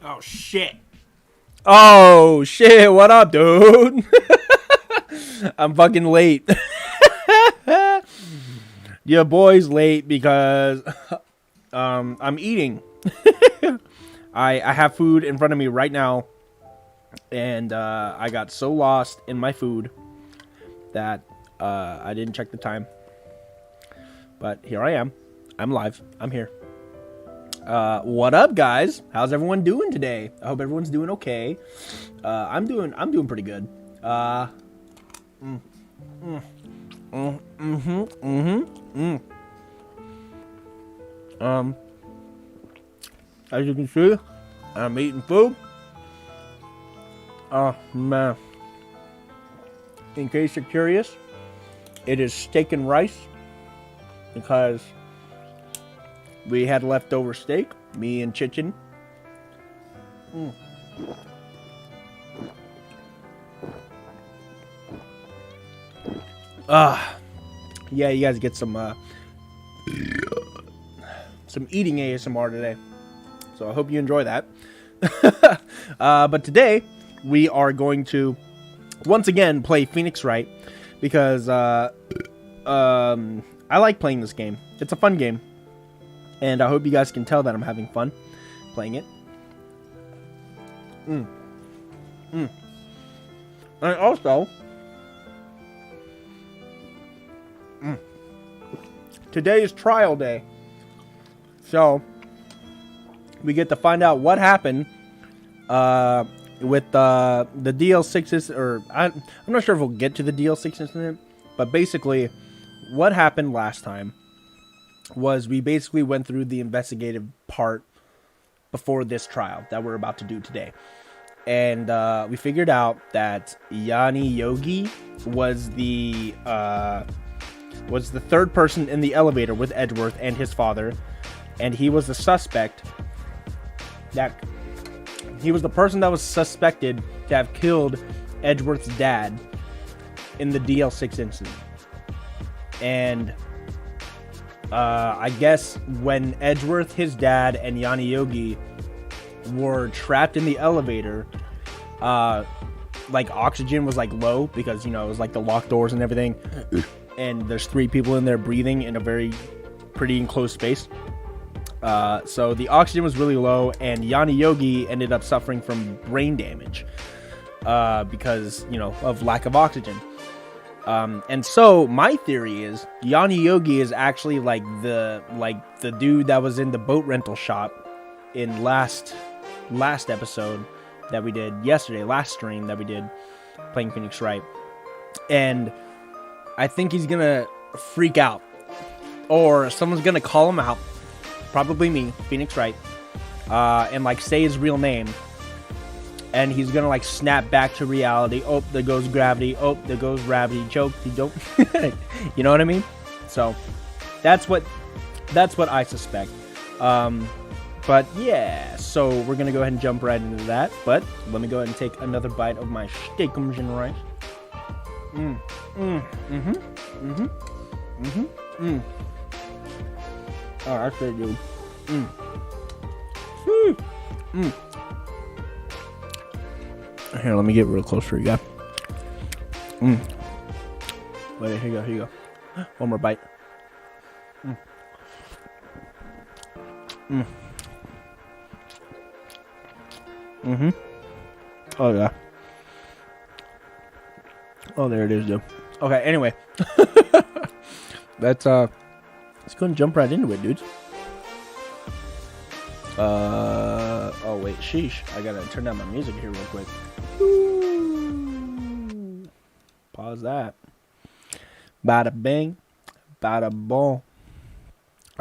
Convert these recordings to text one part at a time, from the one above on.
Oh, shit. Oh, shit. What up, dude? I'm fucking late. Your boy's late because I'm eating. I have food in front of me right now. And I got so lost in my food that I didn't check the time. But here I am. I'm live. I'm here. What up, guys? How's everyone doing today? I hope everyone's doing okay. I'm doing pretty good. As you can see, I'm eating food. Oh man. In case you're curious, it is steak and rice because we had leftover steak, me and Chichen. Yeah, you guys get some eating ASMR today. So I hope you enjoy that. But today we are going to once again play Phoenix Wright because I like playing this game. It's a fun game. And I hope you guys can tell that I'm having fun playing it. And also, today is trial day. So, we get to find out what happened with the DL-6s, or I'm not sure if we'll get to the DL-6 incident, but basically, what happened last time was we basically went through the investigative part before this trial that we're about to do today. And we figured out that Yanni Yogi was the third person in the elevator with Edgeworth and his father. And he was the suspect he was the person that was suspected to have killed Edgeworth's dad in the DL-6 incident. And I guess when Edgeworth, his dad, and Yanni Yogi were trapped in the elevator, like oxygen was like low because, you know, it was like the locked doors and everything. And there's 3 people in there breathing in a pretty enclosed space. So the oxygen was really low, and Yanni Yogi ended up suffering from brain damage because, you know, of lack of oxygen. And so my theory is Yanni Yogi is actually like the dude that was in the boat rental shop in last episode that we did yesterday, last stream that we did playing Phoenix Wright. And I think he's gonna freak out, or someone's gonna call him out, probably me, Phoenix Wright, and like say his real name. And he's gonna like snap back to reality. Oh, there goes gravity. Oh, there goes gravity. Choke. He don't. You know what I mean? So that's what I suspect. But yeah. So we're gonna go ahead and jump right into that. But let me go ahead and take another bite of my steak and rice. Oh, that's very good. Here, let me get real close for you guys. Wait, here you go. One more bite. Oh, yeah. Oh, there it is, dude. Okay, anyway. Let's go and jump right into it, dudes. Oh, wait, sheesh. I gotta turn down my music here real quick. Ooh. Pause that. Bada bang, bada boom.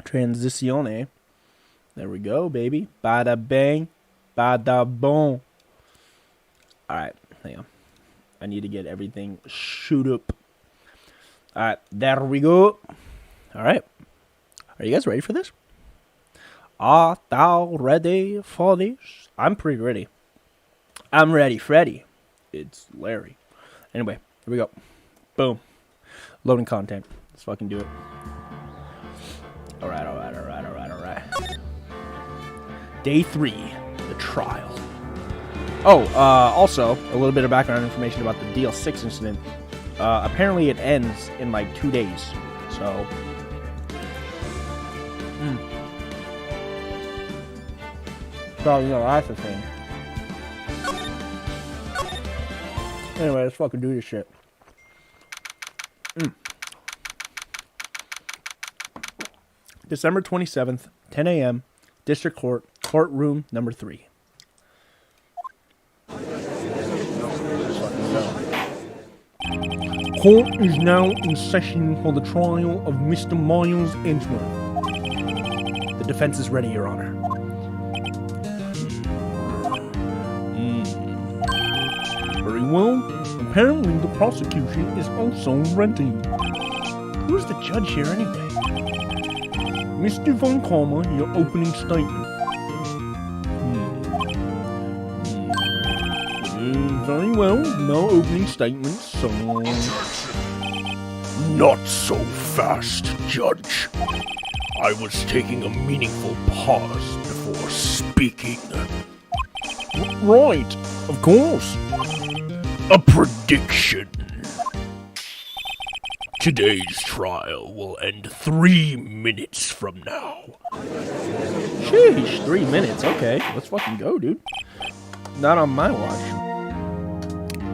Transitione. There we go, baby. Bada bang, bada boom. Alright, hang on. I need to get everything shoot up. Alright, there we go. Alright. Are you guys ready for this? Are thou ready for this? I'm pretty ready. I'm ready, Freddy. It's Larry. Anyway, here we go. Boom. Loading content. Let's fucking do it. Alright. Day 3. the trial. Oh, also, a little bit of background information about the DL-6 incident. Apparently it ends in like 2 days. So... So, you know, that's the thing. Anyway, let's fucking do this shit. December 27th, 10 a.m., District Court, Courtroom number 3. Court is now in session for the trial of Mr. Miles Edgeworth. The defense is ready, Your Honor. Very well. Apparently, the prosecution is also ready. Who's the judge here, anyway? Mr. Von Karma, your opening statement. Very well. No opening statements, so... Not so fast, Judge. I was taking a meaningful pause before speaking. Right, of course. A prediction. Today's trial will end 3 minutes from now. Sheesh, 3 minutes. Okay, let's fucking go, dude. Not on my watch.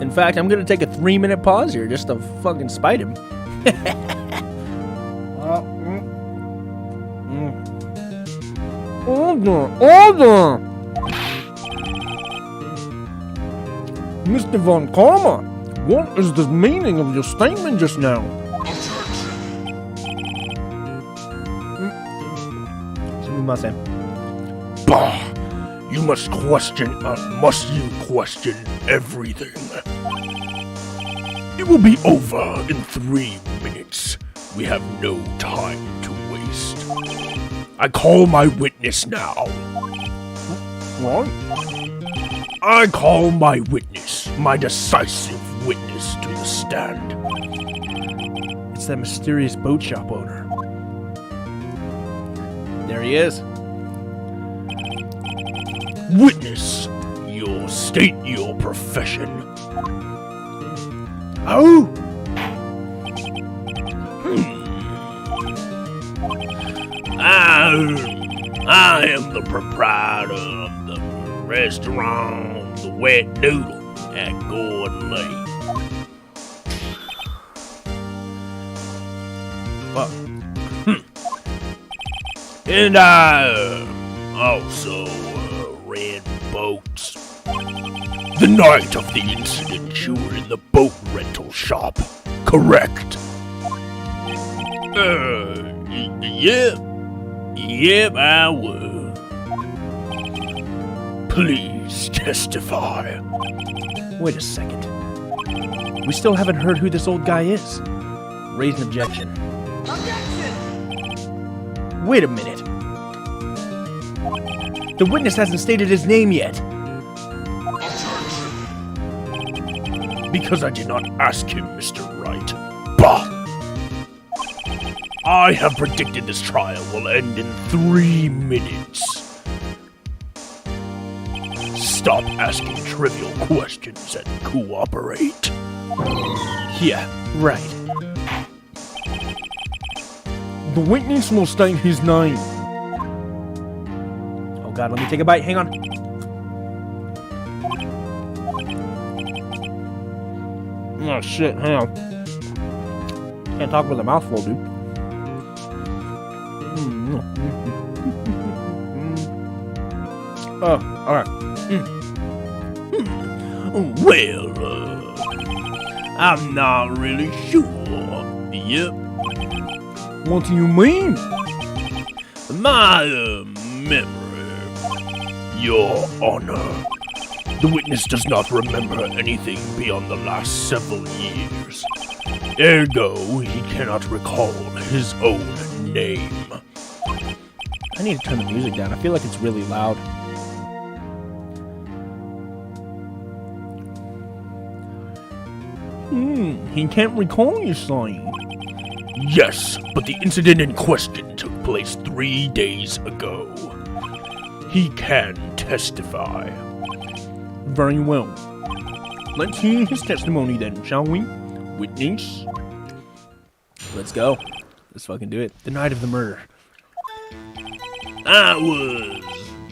In fact, I'm gonna take a 3-minute pause here just to fucking spite him. Order! Mr. Von Karma, what is the meaning of your statement just now? Bah! You must question, must you question everything? It will be over in 3 minutes. We have no time to waste. I call my witness now. What? I call my witness, my decisive witness to the stand. It's that mysterious boat shop owner. There he is. Witness, state your profession. Oh! I am the proprietor of the restaurant, the Wet Noodle at Gordon Lake. And I also ran boats. The night of the incident, you were in the boat rental shop, correct? Yep, I was. Please testify. Wait a second. We still haven't heard who this old guy is. Raise an objection. Objection! Wait a minute. The witness hasn't stated his name yet. Because I did not ask him, Mr. Wright. Bah! I have predicted this trial will end in 3 minutes. Stop asking trivial questions and cooperate. Yeah, right. The witness will state his name. Oh god, let me take a bite. Hang on. Oh shit, hang on. Can't talk with a mouthful, dude. Oh, alright. Well, I'm not really sure. Yep. What do you mean? My memory, Your Honor. The witness does not remember anything beyond the last several years. Ergo, he cannot recall his own name. I need to turn the music down. I feel like it's really loud. He can't recall, you say? Yes, but the incident in question took place 3 days ago. he can testify. Very well. Let's hear his testimony then, shall we? Whitneys? Let's go. Let's fucking do it. The night of the murder. I was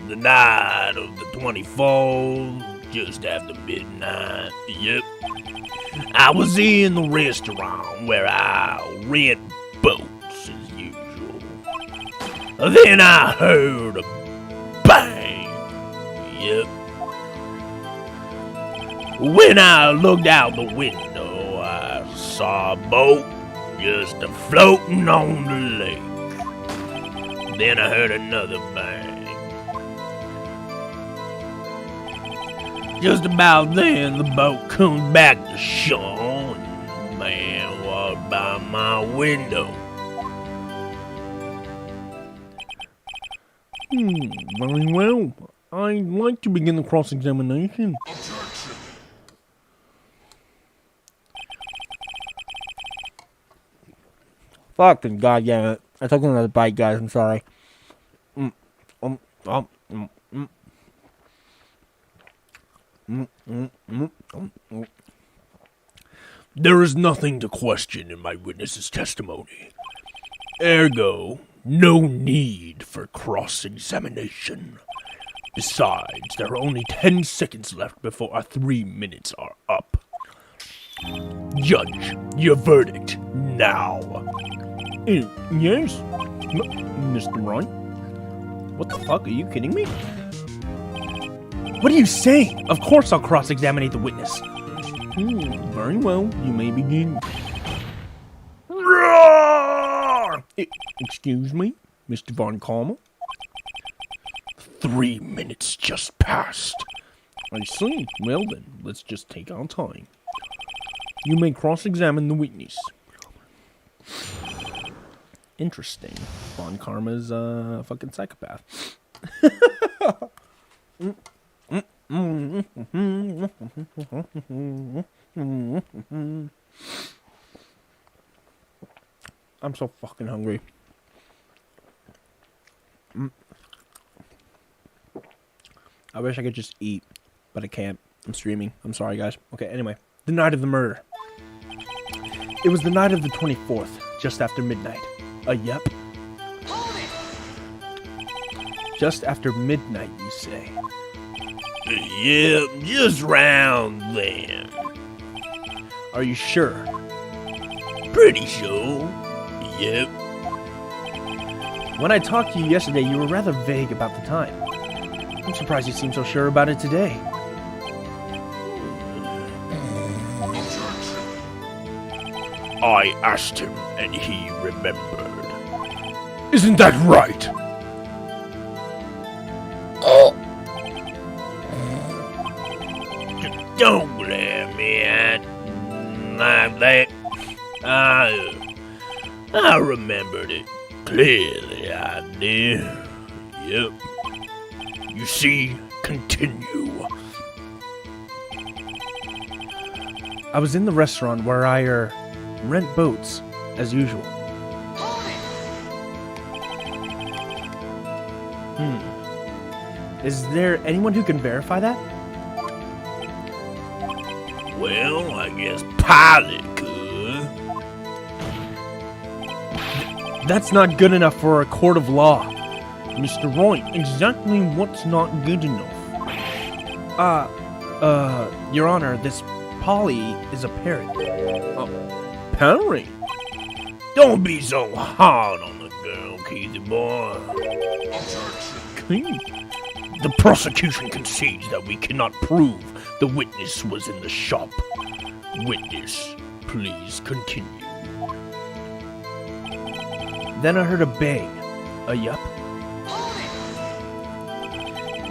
the night of the 24th, just after midnight. Yep. I was in the restaurant where I rent boats as usual. Then I heard a bang. Yep. When I looked out the window, I saw a boat just floating on the lake. Then I heard another bang. Just about then, the boat comes back to shore, and the man walked by my window. Very well. I'd like to begin the cross-examination. Fucking goddamn it. I took another bite, guys. I'm sorry. There is nothing to question in my witness's testimony. Ergo, no need for cross-examination. Besides, there are only 10 seconds left before our 3 minutes are up. Judge, your verdict now. Yes, Mr. Wright. What the fuck? Are you kidding me? What are you saying? Of course I'll cross-examine the witness. Very well. You may begin. Excuse me, Mr. Von Calmer? 3 minutes just passed. I see. Well then, let's just take our time. You may cross-examine the witness. Interesting. Von Karma's a fucking psychopath. I'm so fucking hungry. I wish I could just eat, but I can't. I'm streaming. I'm sorry, guys. Okay, anyway. The night of the murder. It was the night of the 24th, just after midnight. Yep. Just after midnight, you say? Yep, just round then. Are you sure? Pretty sure. Yep. When I talked to you yesterday, you were rather vague about the time. I'm surprised you seem so sure about it today. I asked him, and he remembered. Isn't that right? Don't glare me at like that. I remembered it clearly, I did. Yep. You see, continue. I was in the restaurant where I rent boats, as usual. Is there anyone who can verify that? Well, I guess Pilot could. That's not good enough for a court of law. Mr. Wright, exactly what's not good enough? Your Honor, this Polly is a parrot. Parrot? Don't be so hard on the girl, Keithy boy. The prosecution concedes that we cannot prove the witness was in the shop. Witness, please continue. Then I heard a bang. A yup.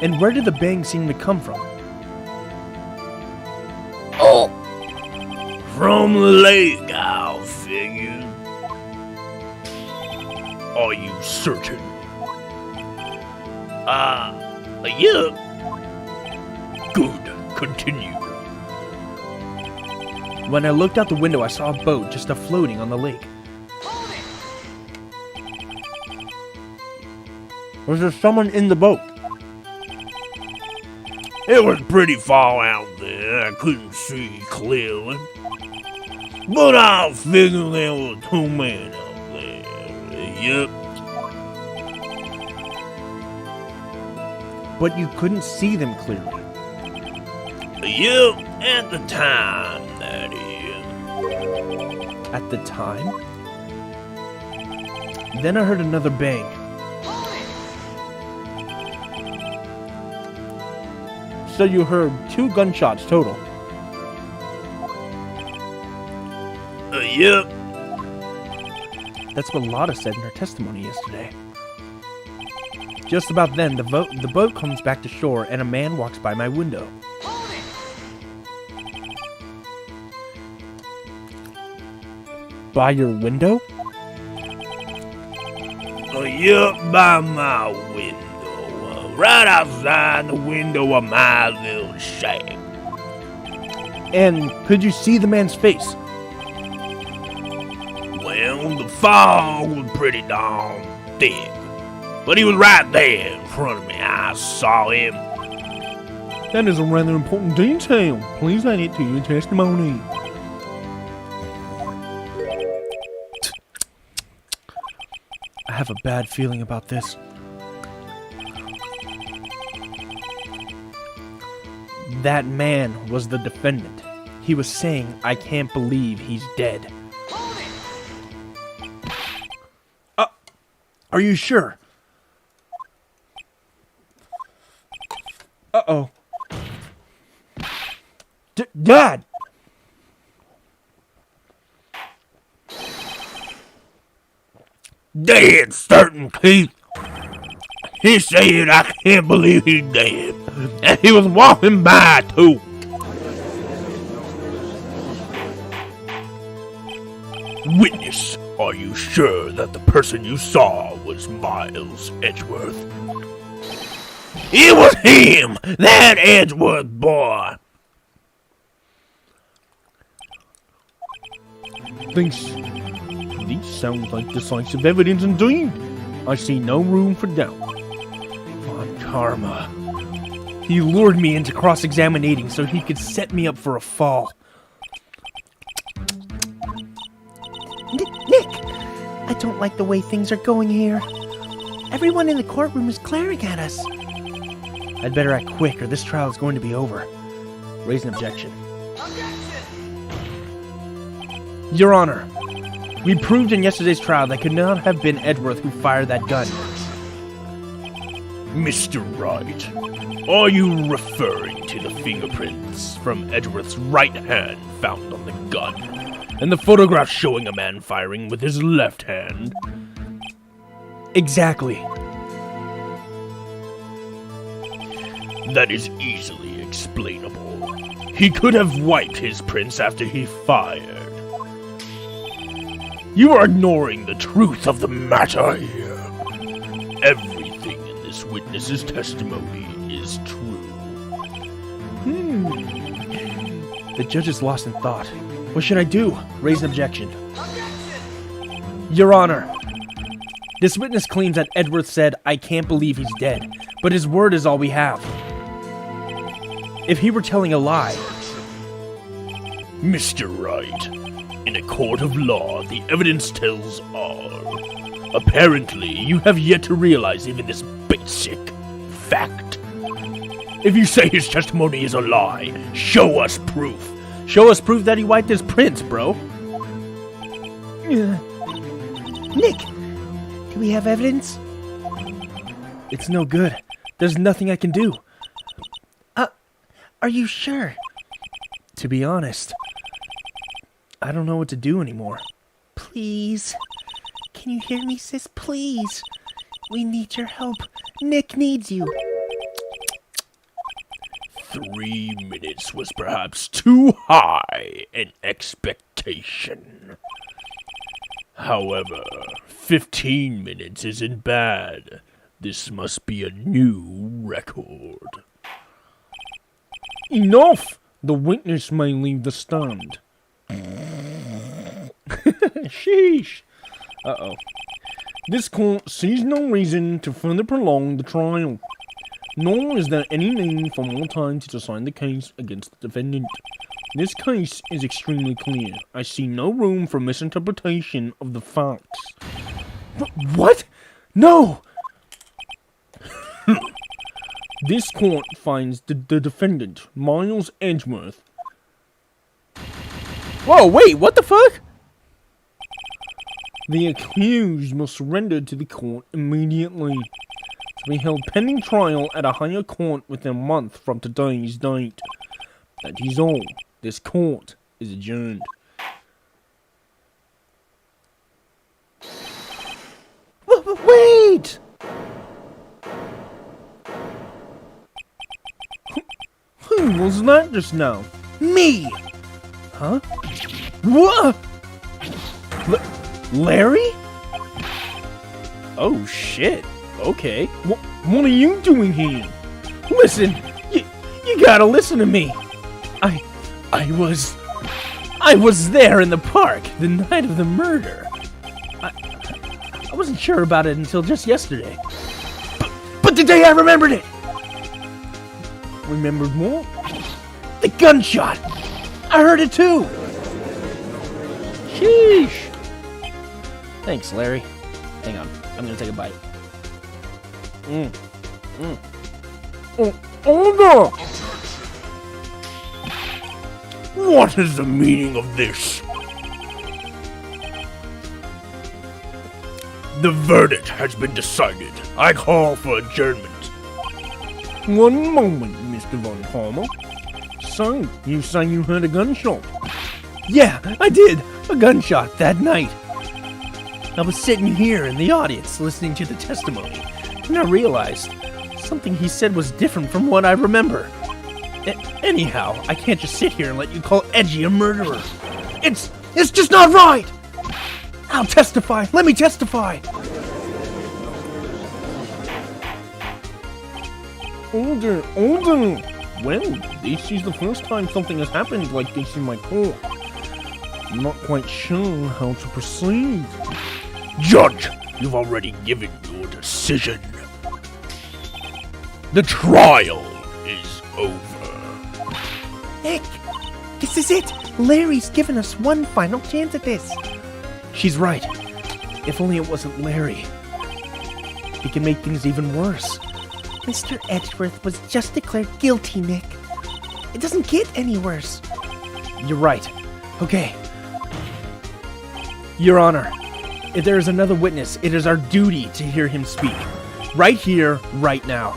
And where did the bang seem to come from? From the lake, I'll figure. Are you certain? Yeah. Good. Continue. When I looked out the window, I saw a boat just floating on the lake. Was there someone in the boat? It was pretty far out there. I couldn't see clearly. But I figured there were 2 men out there. Yep. But you couldn't see them clearly. Yep, at the time, that is. At the time? Then I heard another bang. So you heard 2 gunshots total. Yep. That's what Lotta said in her testimony yesterday. Just about then, the boat comes back to shore and a man walks by my window. By your window? Yep, by my window. Right outside the window of my little shack. And could you see the man's face? Well, the fog was pretty darn thick. But he was right there in front of me. I saw him. That is a rather important detail. Please add it to your testimony. I have a bad feeling about this. That man was the defendant. He was saying, I can't believe he's dead. Are you sure? Uh-oh. Dad! Dead, certain, Keith. He said, I can't believe he's dead. And he was walking by, too. Witness, are you sure that the person you saw was Miles Edgeworth? It was him! That Edgeworth boy! These sound like decisive evidence indeed. I see no room for doubt. Von Karma. He lured me into cross-examinating so he could set me up for a fall. Nick, I don't like the way things are going here. Everyone in the courtroom is glaring at us. I'd better act quick or this trial is going to be over. Raise an objection. Your Honor, we proved in yesterday's trial that could not have been Edgeworth who fired that gun. Mr. Wright, are you referring to the fingerprints from Edgeworth's right hand found on the gun, and the photograph showing a man firing with his left hand? Exactly. That is easily explainable. He could have wiped his prints after he fired. You are ignoring the truth of the matter here. Everything in this witness's testimony is true. The judge is lost in thought. What should I do? Raise an objection. Your Honor, this witness claims that Edgeworth said, I can't believe he's dead, but his word is all we have. If he were telling a lie... Mr. Wright, in a court of law, the evidence tells all. Apparently, you have yet to realize even this basic fact. If you say his testimony is a lie, show us proof. Show us proof that he wiped his prints, bro. Nick, do we have evidence? It's no good. There's nothing I can do. Are you sure? To be honest, I don't know what to do anymore. Please. Can you hear me, sis? Please. We need your help. Nick needs you. 3 minutes was perhaps too high an expectation. However, 15 minutes isn't bad. This must be a new record. Enough! The witness may leave the stand. Sheesh. Uh-oh. This court sees no reason to further prolong the trial. Nor is there any need for more time to decide the case against the defendant. This case is extremely clear. I see no room for misinterpretation of the facts. What? No! This court finds the defendant, Miles Edgeworth. Whoa, wait, what the fuck? The accused must surrender to the court immediately. To be held pending trial at a higher court within a month from today's date. That is all. This court is adjourned. Wait! Who was that just now? Me! Huh? What? Larry? Oh shit. Okay. What are you doing here? Listen, you gotta listen to me. I was there in the park the night of the murder. I wasn't sure about it until just yesterday. But today I remembered it. Remembered what? The gunshot. I heard it too. Sheesh. Thanks, Larry. Hang on. I'm gonna take a bite. Order! What is the meaning of this? The verdict has been decided. I call for adjournment. One moment, Mr. Von Palmer. So, you say you heard a gunshot? Yeah, I did. A gunshot that night. I was sitting here in the audience listening to the testimony, and I realized something he said was different from what I remember. Anyhow, I can't just sit here and let you call Edgy a murderer. It's just not right! I'll testify. Let me testify. Order. Well, this is the first time something has happened like this in my court. I'm not quite sure how to proceed. Judge, you've already given your decision. The trial is over. Nick, this is it. Larry's given us one final chance at this. She's right. If only it wasn't Larry. He can make things even worse. Mr. Edgeworth was just declared guilty, Nick. It doesn't get any worse. You're right. Okay. Your Honor, if there is another witness, it is our duty to hear him speak. Right here, right now.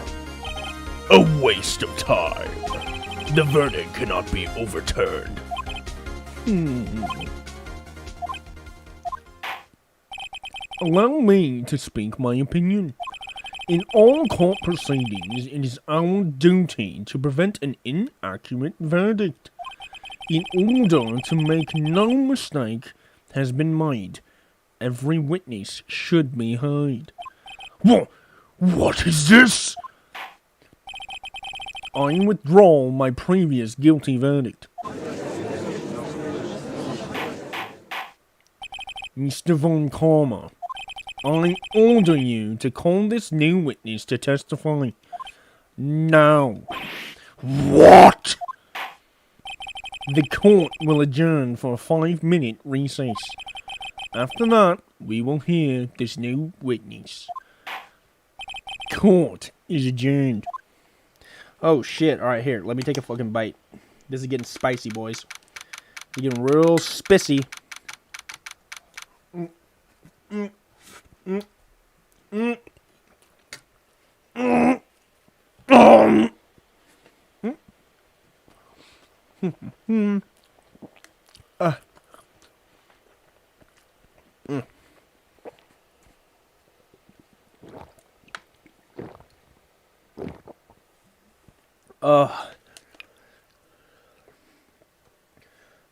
A waste of time. The verdict cannot be overturned. Allow me to speak my opinion. In all court proceedings, it is our duty to prevent an inaccurate verdict. In order to make no mistake has been made, every witness should be heard. What is this? I withdraw my previous guilty verdict. Mr. Von Karma, I order you to call this new witness to testify. Now. What? The court will adjourn for a 5-minute recess. After that, we will hear this new witness. Court is adjourned. Oh shit. Alright, here. Let me take a fucking bite. This is getting spicy, boys. It's getting real spissy.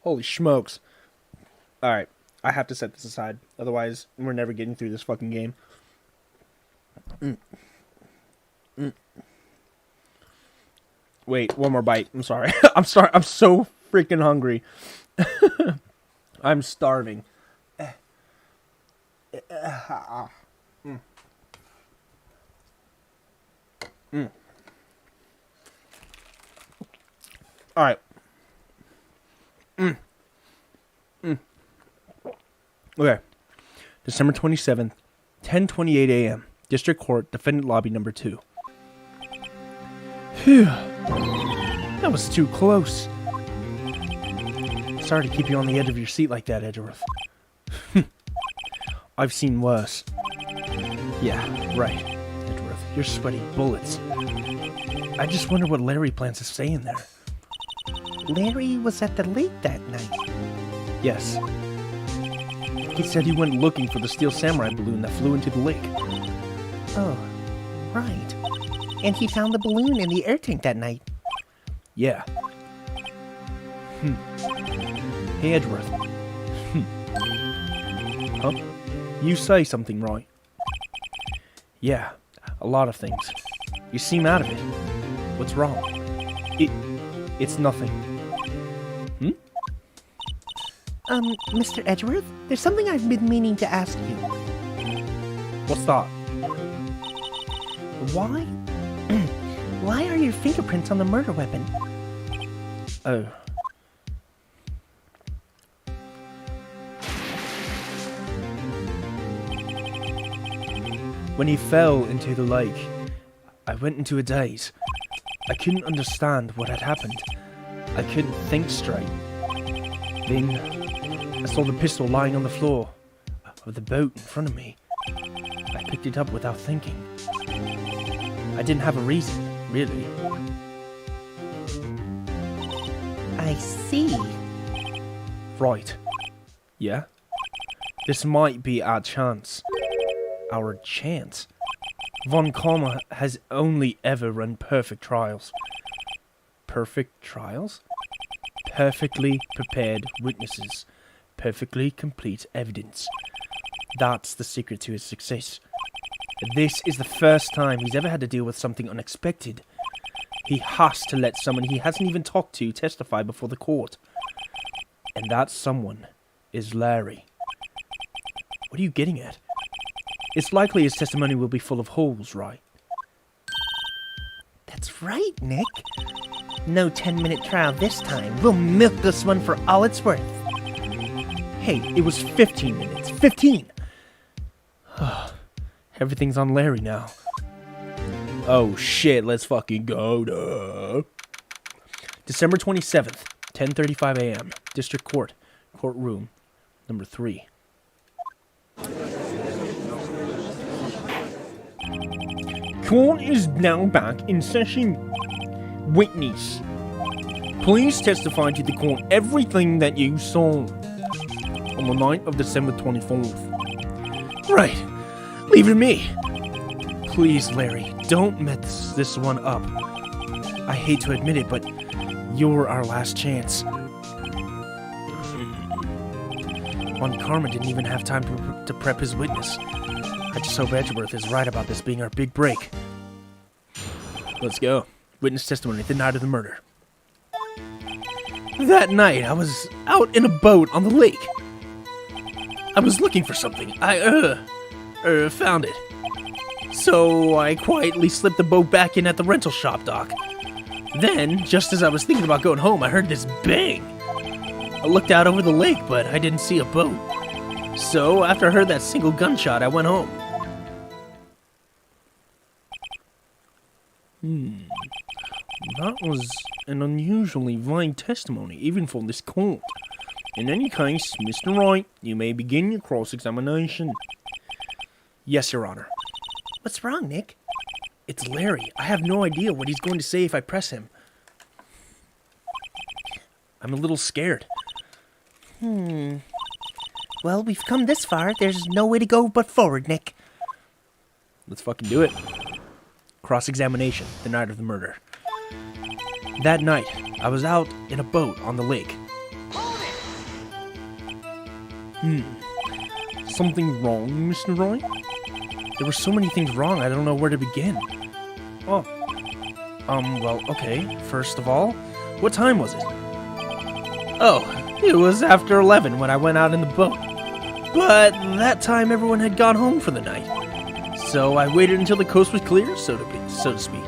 Holy smokes. Alright, I have to set this aside. Otherwise, we're never getting through this fucking game. Wait, one more bite. I'm sorry. I'm so freaking hungry. I'm starving. All right. Okay. December 27th, 10:28 a.m. District Court, Defendant Lobby Number 2. Phew. That was too close. Sorry to keep you on the edge of your seat like that, Edgeworth. I've seen worse. Yeah, right, Edgeworth. You're sweating bullets. I just wonder what Larry plans to say in there. Larry was at the lake that night. Yes. He said he went looking for the steel samurai balloon that flew into the lake. Oh, right. And he found the balloon in the air tank that night. Yeah. Hey, Edgeworth. Huh? You say something, right? Yeah, a lot of things. You seem out of it. What's wrong? It's nothing. Mr. Edgeworth, there's something I've been meaning to ask you. What's that? Why are your fingerprints on the murder weapon? Oh. When he fell into the lake, I went into a daze. I couldn't understand what had happened. I couldn't think straight. Then, I saw the pistol lying on the floor of the boat in front of me. I picked it up without thinking. I didn't have a reason, really. I see. Right. Yeah? This might be our chance. Our chance? Von Kalmer has only ever run perfect trials. Perfect trials? Perfectly prepared witnesses. Perfectly complete evidence. That's the secret to his success. This is the first time he's ever had to deal with something unexpected. He has to let someone he hasn't even talked to testify before the court. And that someone is Larry. What are you getting at? It's likely his testimony will be full of holes, right? That's right, Nick. No 10-minute trial this time. We'll milk this one for all it's worth. Hey, it was 15 minutes. 15! Everything's on Larry now. Oh shit, let's fucking go. December 27th, 10:35 a.m. District Court, Courtroom Number 3. Court is now back in session. Whitneys, please testify to the court everything that you saw on the night of December 24th. Right. Leave it to me. Please, Larry, don't mess this one up. I hate to admit it, but you're our last chance. Von Karma didn't even have time to prep his witness. I just hope Edgeworth is right about this being our big break. Let's go. Witness testimony the night of the murder. That night, I was out in a boat on the lake. I was looking for something. I found it. So I quietly slipped the boat back in at the rental shop dock. Then, just as I was thinking about going home, I heard this bang. I looked out over the lake, but I didn't see a boat. So, after I heard that single gunshot, I went home. That was an unusually vague testimony, even for this court. In any case, Mr. Wright, you may begin your cross-examination. Yes, Your Honor. What's wrong, Nick? It's Larry. I have no idea what he's going to say if I press him. I'm a little scared. Well, we've come this far. There's no way to go but forward, Nick. Let's fucking do it. Cross-examination, the night of the murder. That night, I was out in a boat on the lake. Something wrong, Mr. Wright? There were so many things wrong, I don't know where to begin. Well, okay. First of all, what time was it? Oh, it was after 11 when I went out in the boat. But that time everyone had gone home for the night. So I waited until the coast was clear, so to speak.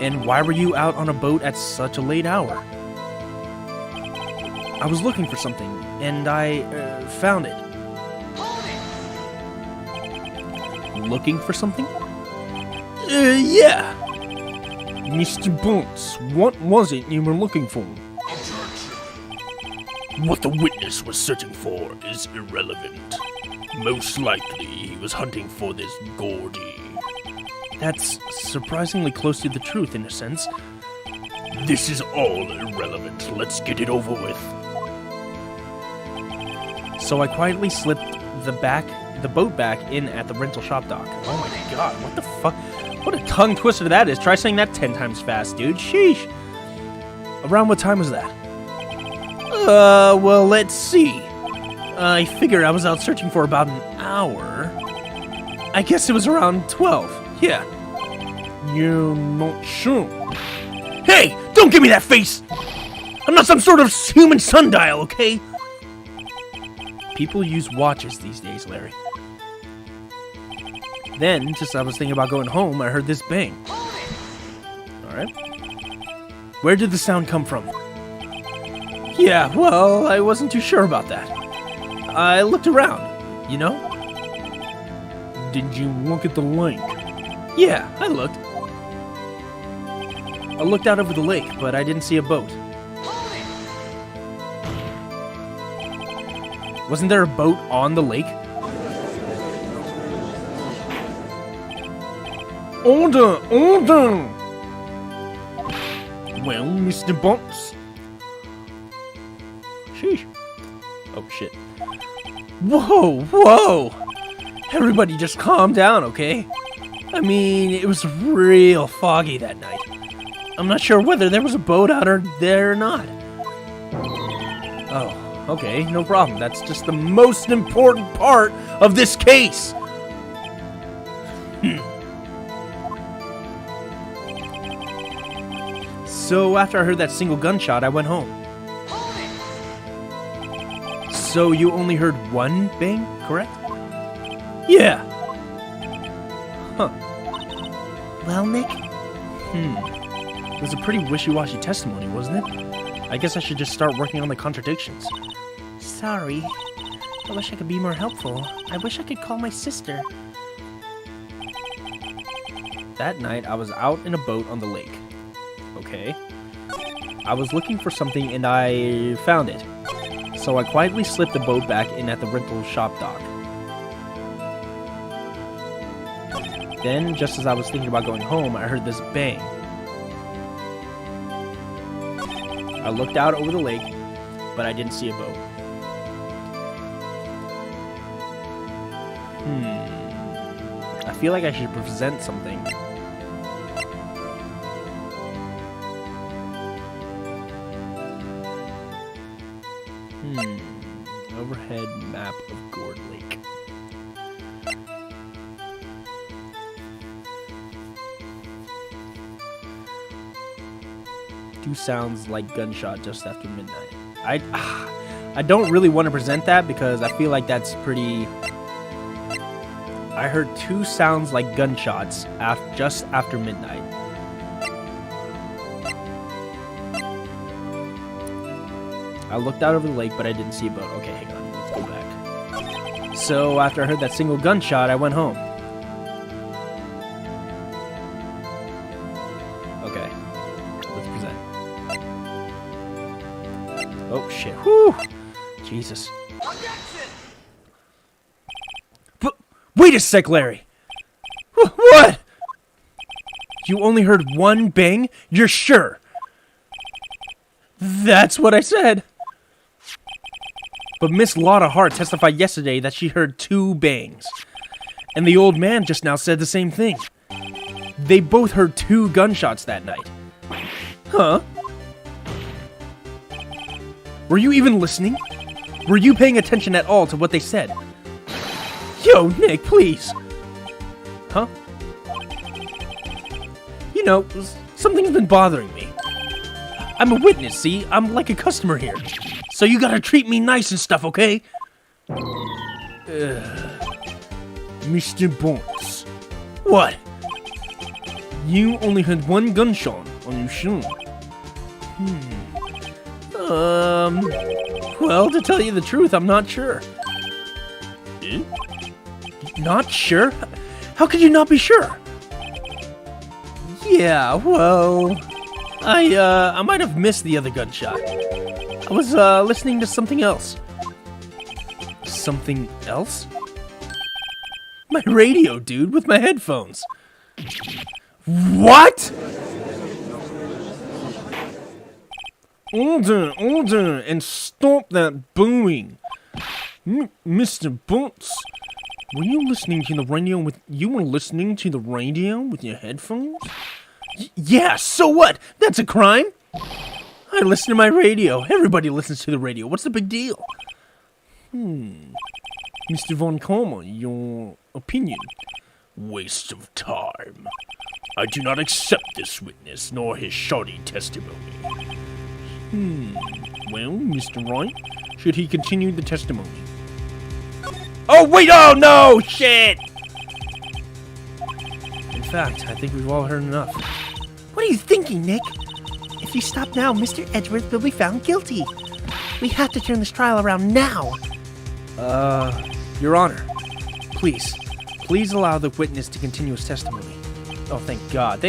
And why were you out on a boat at such a late hour? I was looking for something, and I found it. Looking for something? Yeah. Mr. Bones, what was it you were looking for? What the witness was searching for is irrelevant. Most likely, he was hunting for this Gordy. That's surprisingly close to the truth in a sense. This is all irrelevant. Let's get it over with. So I quietly slipped the boat back in at the rental shop dock. Oh my god, what the fuck? What a tongue twister that is. Try saying that 10 times fast, dude. Sheesh. Around what time was that? Well, let's see. I figure I was out searching for about an hour. I guess it was around 12. Yeah. You're not sure? Hey! Don't give me that face! I'm not some sort of human sundial, okay? People use watches these days, Larry. Then, just as I was thinking about going home, I heard this bang. Alright. Where did the sound come from? Yeah, well, I wasn't too sure about that. I looked around, you know? Did you look at the lake? Yeah, I looked. I looked out over the lake, but I didn't see a boat. Wasn't there a boat on the lake? Order! Order! Well, Mr. Bones. Sheesh. Oh, shit. Whoa, whoa! Everybody just calm down, okay? I mean, it was real foggy that night. I'm not sure whether there was a boat out there or not. Oh, okay, no problem. That's just the most important part of this case. So after I heard that single gunshot, I went home. So you only heard one bang, correct? Yeah. Huh. Well, Nick? It was a pretty wishy-washy testimony, wasn't it? I guess I should just start working on the contradictions. Sorry. I wish I could be more helpful. I wish I could call my sister. That night, I was out in a boat on the lake. Okay. I was looking for something and I found it. So I quietly slipped the boat back in at the rental shop dock. Then, just as I was thinking about going home, I heard this bang. I looked out over the lake, but I didn't see a boat. I feel like I should present something. Overhead map of Gourd Lake. Two sounds like gunshot just after midnight. I don't really want to present that because I feel like that's pretty... I heard two sounds like gunshots just after midnight. I looked out over the lake, but I didn't see a boat. Okay, hang on. Let's go back. So, after I heard that single gunshot, I went home. Okay. Let's present. Oh, shit. Whew! Jesus. But, wait a sec, Larry! What? You only heard one bang? You're sure? That's what I said. But Miss Lotta Hart testified yesterday that she heard two bangs. And the old man just now said the same thing. They both heard two gunshots that night. Huh? Were you even listening? Were you paying attention at all to what they said? Yo, Nick, please. Huh? You know, something's been bothering me. I'm a witness, see? I'm like a customer here. So you gotta treat me nice and stuff, okay? Mr. Bones. What? You only had one gunshot, are you sure? Well, to tell you the truth, I'm not sure. Eh? Not sure? How could you not be sure? Yeah, well, I might have missed the other gunshot. I was listening to something else. Something else? My radio, dude, with my headphones. What? Order, and stop that booing. Mr. Butts, were you listening to the radio with your headphones? Yeah, so what? That's a crime? I listen to my radio. Everybody listens to the radio. What's the big deal? Mr. Von Karma, your opinion? Waste of time. I do not accept this witness, nor his shoddy testimony. Well, Mr. Wright, should he continue the testimony? Oh, wait! Oh, no! Shit! In fact, I think we've all heard enough. What are you thinking, Nick? If you stop now, Mr. Edgeworth will be found guilty. We have to turn this trial around now. Your Honor, please allow the witness to continue his testimony. Oh, thank God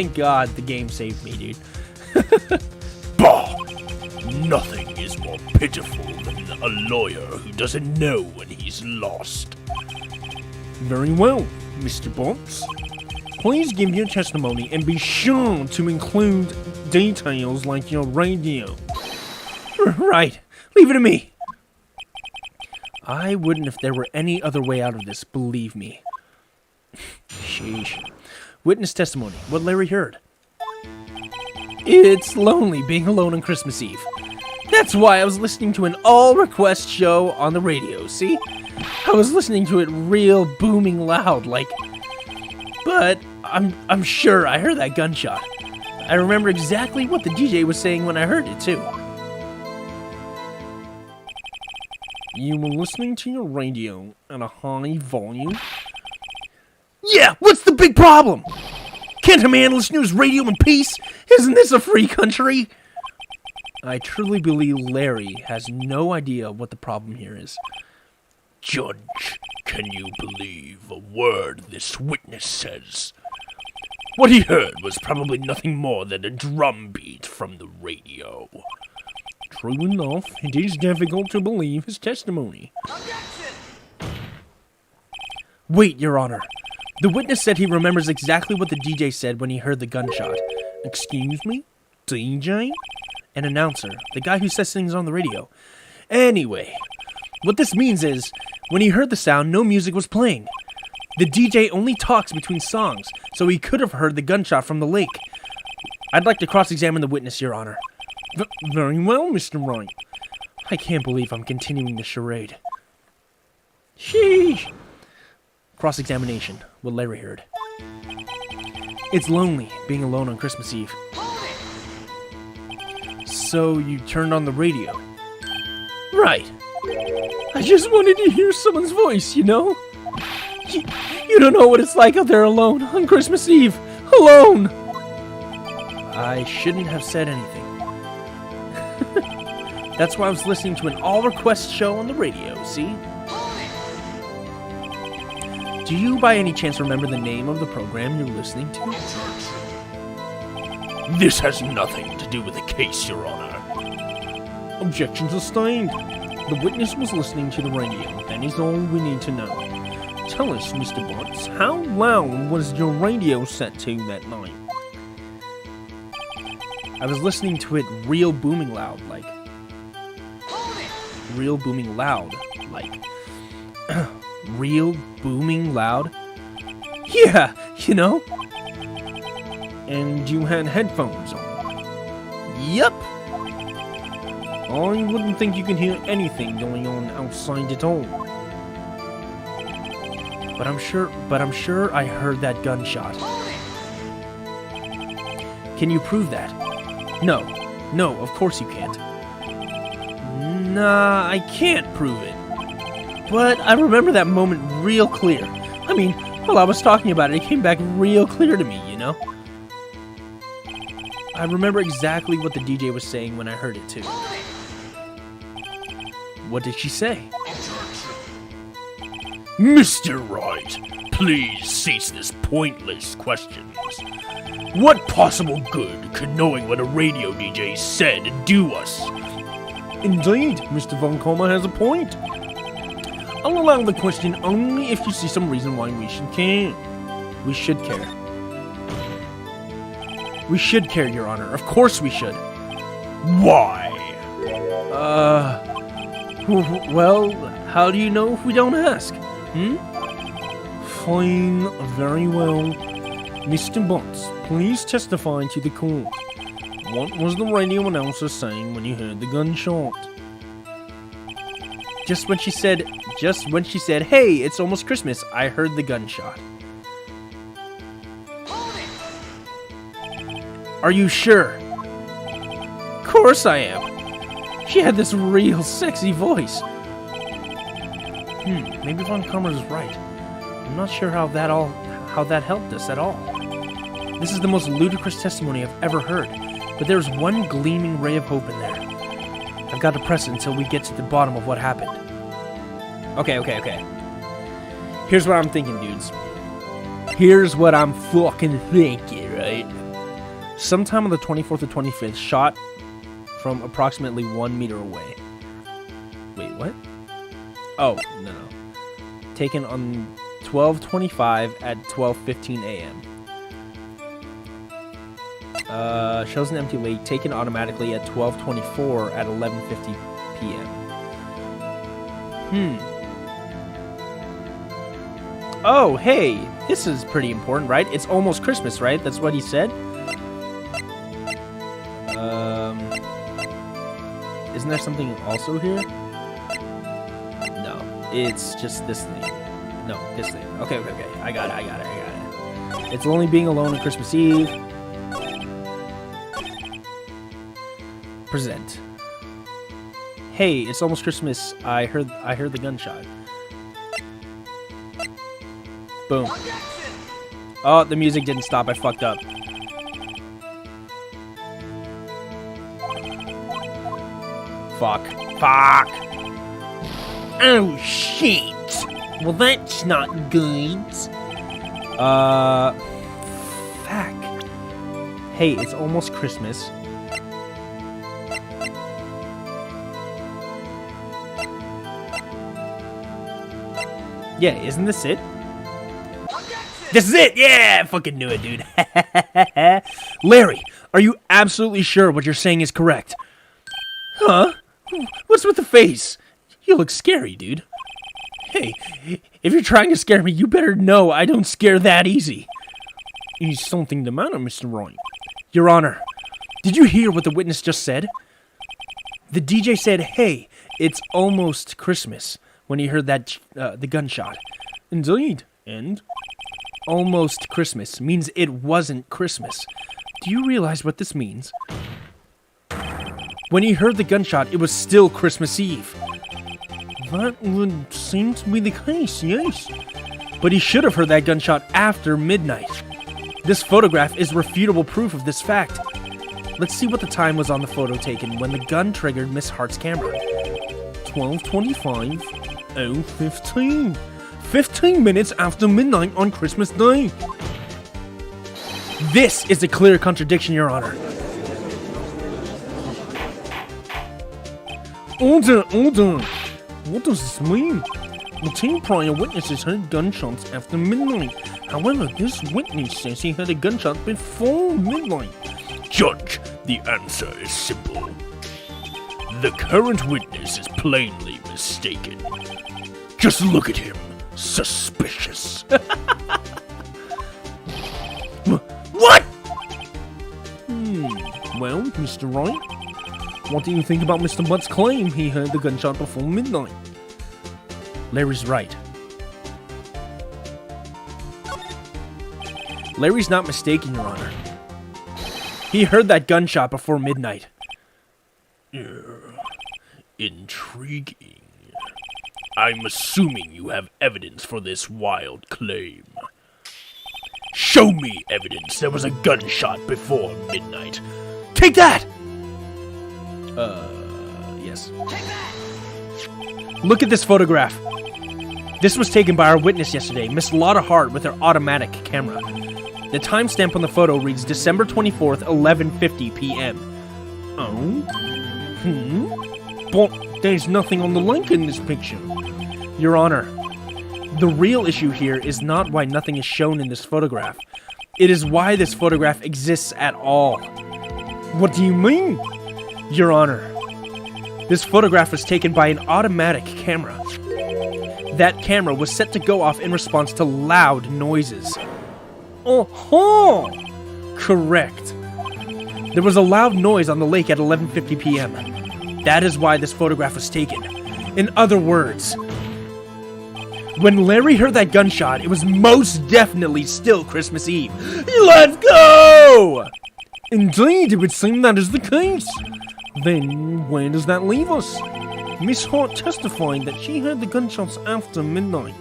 the game saved me, dude. Bah! Nothing is more pitiful than a lawyer who doesn't know when he's lost. Very well, Mr. Butts. Please give your testimony and be sure to include details like your radio. Right, leave it to me. I wouldn't if there were any other way out of this, believe me. Sheesh. Witness testimony, what Larry heard. It's lonely being alone on Christmas Eve. That's why I was listening to an all-request show on the radio, see? I was listening to it real booming loud, like... But I'm sure I heard that gunshot. I remember exactly what the DJ was saying when I heard it, too. You were listening to your radio at a high volume? Yeah, what's the big problem? Can't a man listen to his radio in peace? Isn't this a free country? I truly believe Larry has no idea what the problem here is. Judge, can you believe a word this witness says? What he heard was probably nothing more than a drum beat from the radio. True enough, it is difficult to believe his testimony. Objection! Wait, Your Honor. The witness said he remembers exactly what the DJ said when he heard the gunshot. Excuse me? DJ? An announcer. The guy who says things on the radio. Anyway, what this means is, when he heard the sound, no music was playing. The DJ only talks between songs, so he could have heard the gunshot from the lake. I'd like to cross-examine the witness, Your Honor. Very well, Mr. Wright. I can't believe I'm continuing the charade. Sheesh. Cross-examination, what Larry heard. It's lonely, being alone on Christmas Eve. So you turned on the radio? Right. I just wanted to hear someone's voice, you know? You don't know what it's like out there alone on Christmas Eve. Alone! I shouldn't have said anything. That's why I was listening to an all-request show on the radio, see? Do you by any chance remember the name of the program you're listening to? This has nothing to do with the case, Your Honor. Objection sustained. The witness was listening to the radio. That is all we need to know. Tell us, Mr. Butts, how loud was your radio set to that night? I was listening to it real booming loud, like... Real booming loud, like... Real booming loud? Yeah, you know? And you had headphones on? Yep. I wouldn't think you can hear anything going on outside at all. But I'm sure I heard that gunshot. Can you prove that? No, of course you can't. Nah, I can't prove it. But I remember that moment real clear. I mean, while I was talking about it, it came back real clear to me, you know? I remember exactly what the DJ was saying when I heard it, too. What did she say? Mr. Wright, please cease this pointless questions. What possible good could knowing what a radio DJ said do us? Indeed, Mr. Von Koma has a point. I'll allow the question only if you see some reason why we should care. We should care. We should care, Your Honor. Of course we should. Why? Well, how do you know if we don't ask? Fine, very well. Mr. Butts, please testify to the court. What was the radio announcer saying when you heard the gunshot? Just when she said, hey, it's almost Christmas, I heard the gunshot. Are you sure? Of course I am. She had this real sexy voice. Maybe Von Kammer's right. I'm not sure how that helped us at all. This is the most ludicrous testimony I've ever heard, but there's one gleaming ray of hope in there. I've got to press it until we get to the bottom of what happened. Okay. Here's what I'm thinking, dudes. Here's what I'm fucking thinking, right? Sometime on the 24th or 25th, shot from approximately 1 meter away. Wait, what? Oh, no. Taken on 12:25 at 12:15 a.m. Shows an empty lake taken automatically at 12:24 at 11:50 p.m. Oh, hey, this is pretty important, right? It's almost Christmas, right? That's what he said? Isn't there something also here? No, it's just this thing. No, this thing. Okay. I got it. It's only being alone on Christmas Eve. Present. Hey, it's almost Christmas. I heard the gunshot. Boom. Oh, the music didn't stop. I fucked up. Fuck. Oh, shit. Well, that's not good. Fuck. Hey, it's almost Christmas. Yeah, isn't this it? This is it! Yeah! I fucking knew it, dude. Larry, are you absolutely sure what you're saying is correct? Huh? What's with the face? You look scary, dude. Hey, if you're trying to scare me, you better know I don't scare that easy. Is something the matter, Mr. Wright? Your Honor, did you hear what the witness just said? The DJ said, hey, it's almost Christmas, when he heard that, the gunshot. Indeed. And? Almost Christmas means it wasn't Christmas. Do you realize what this means? When he heard the gunshot, it was still Christmas Eve. That would seem to be the case, yes. But he should have heard that gunshot after midnight. This photograph is refutable proof of this fact. Let's see what the time was on the photo taken when the gun triggered Miss Hart's camera. 12:25, 0:15. 15 minutes after midnight on Christmas Day. This is a clear contradiction, Your Honor. Order. What does this mean? The 2 prior witnesses heard gunshots after midnight. However, this witness says he heard a gunshot before midnight. Judge, the answer is simple. The current witness is plainly mistaken. Just look at him. Suspicious. What? Well, Mr. Wright, what do you think about Mr. Butt's claim he heard the gunshot before midnight? Larry's right. Larry's not mistaken, Your Honor. He heard that gunshot before midnight. Intriguing. I'm assuming you have evidence for this wild claim. Show me evidence there was a gunshot before midnight. Take that! Yes. Take that! Look at this photograph. This was taken by our witness yesterday, Miss Lotta Hart, with her automatic camera. The timestamp on the photo reads December 24th, 11:50 p.m. Oh? But there's nothing on the link in this picture. Your Honor, the real issue here is not why nothing is shown in this photograph. It is why this photograph exists at all. What do you mean? Your Honor, this photograph was taken by an automatic camera. That camera was set to go off in response to loud noises. Oh-ho! Correct. There was a loud noise on the lake at 11:50 p.m. That is why this photograph was taken. In other words, when Larry heard that gunshot, it was most definitely still Christmas Eve. Let's go! Indeed, it would seem that is the case. Then, where does that leave us? Miss Hart testified that she heard the gunshots after midnight.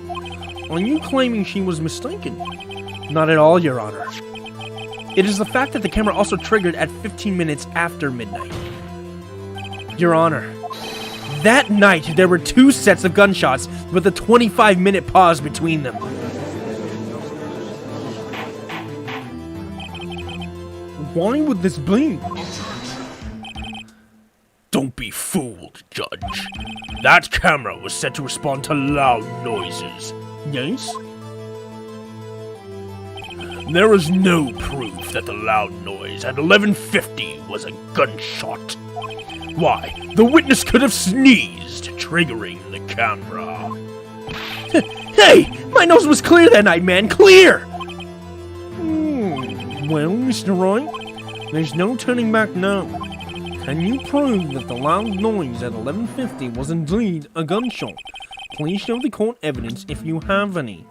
Are you claiming she was mistaken? Not at all, Your Honor. It is the fact that the camera also triggered at 15 minutes after midnight. Your Honor, that night there were 2 sets of gunshots with a 25-minute pause between them. Why would this be? Don't be fooled, Judge. That camera was set to respond to loud noises. Yes? There is no proof that the loud noise at 11:50 was a gunshot. Why, the witness could have sneezed, triggering the camera. Hey! My nose was clear that night, man! Clear! Well, Mr. Wright, there's no turning back now. Can you prove that the loud noise at 11:50 was indeed a gunshot? Please show the court evidence if you have any.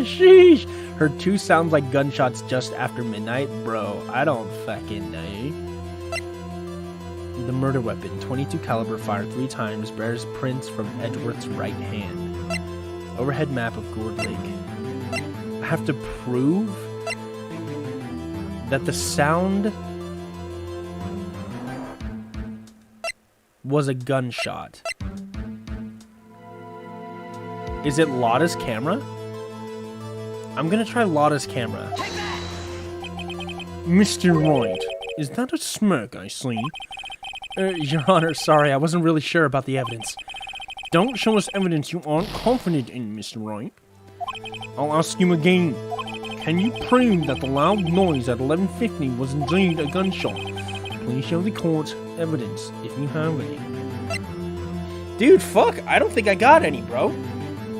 Sheesh. Heard 2 sounds like gunshots just after midnight? Bro, I don't fucking know. The murder weapon, .22 caliber, fired 3 times, bears prints from Edgeworth's right hand. Overhead map of Gourd Lake. I have to prove that the sound was a gunshot. Is it Lotta's camera? I'm gonna try Lotta's camera. Mr. Wright, is that a smirk I see? Your Honor, sorry, I wasn't really sure about the evidence. Don't show us evidence you aren't confident in, Mr. Wright. I'll ask you again. Can you prove that the loud noise at 11:50 was indeed a gunshot? Please show the court evidence if you have any. Dude, fuck, I don't think I got any, bro.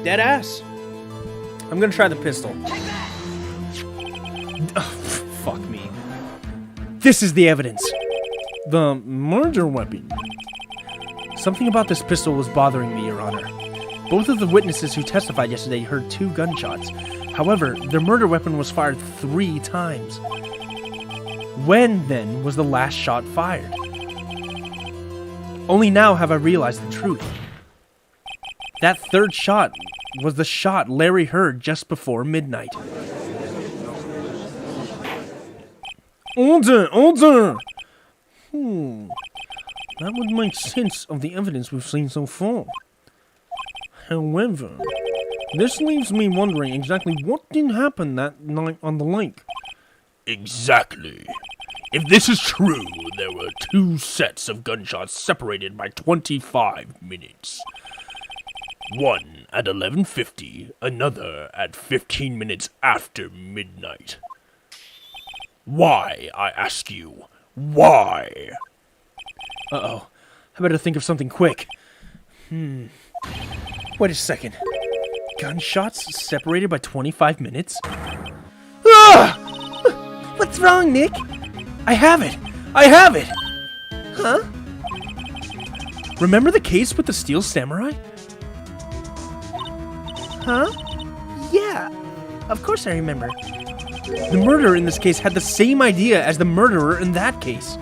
Dead ass. I'm gonna try the pistol. Fuck me. This is the evidence. The murder weapon. Something about this pistol was bothering me, Your Honor. Both of the witnesses who testified yesterday heard 2 gunshots. However, their murder weapon was fired 3 times. When, then, was the last shot fired? Only now have I realized the truth. That 3rd shot was the shot Larry heard just before midnight. Order! Order! That would make sense of the evidence we've seen so far. However, this leaves me wondering exactly what did happen that night on the lake. Exactly. If this is true, there were 2 sets of gunshots separated by 25 minutes. One at 11:50, another at 15 minutes after midnight. Why, I ask you, why? Uh-oh. I better think of something quick. Wait a second. Gunshots separated by 25 minutes? What's wrong, Nick? I have it! I have it! Huh? Remember the case with the steel samurai? Huh? Yeah, of course I remember. The murderer in this case had the same idea as the murderer in that case.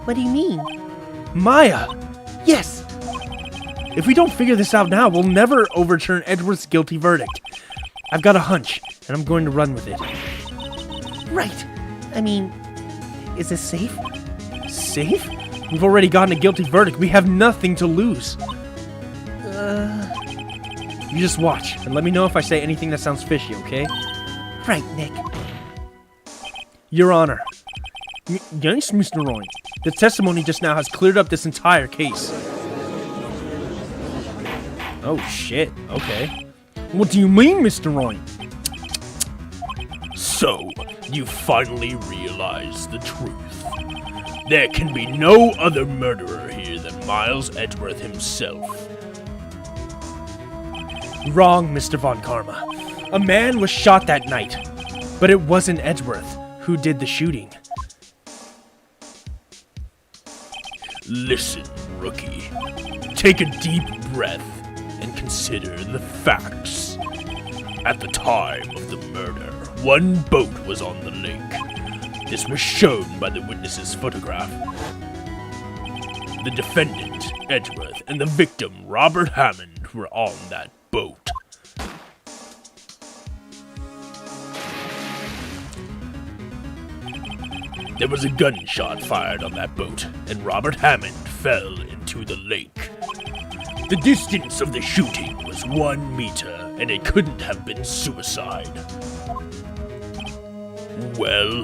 What do you mean? Maya! Yes! If we don't figure this out now, we'll never overturn Edgeworth's guilty verdict. I've got a hunch, and I'm going to run with it. Right. I mean, is this safe? Safe? We've already gotten a guilty verdict. We have nothing to lose. You just watch, and let me know if I say anything that sounds fishy, okay? Right, Nick. Your Honor. Yes, Mr. Wright. The testimony just now has cleared up this entire case. Oh, shit. Okay. What do you mean, Mr. Wright? So, you finally realize the truth. There can be no other murderer here than Miles Edgeworth himself. Wrong, Mr. Von Karma. A man was shot that night, but it wasn't Edgeworth who did the shooting. Listen, rookie. Take a deep breath and consider the facts. At the time of the murder, one boat was on the lake. This was shown by the witness's photograph. The defendant, Edgeworth, and the victim, Robert Hammond, were on that boat. There was a gunshot fired on that boat, and Robert Hammond fell into the lake. The distance of the shooting was 1 meter, and it couldn't have been suicide. Well,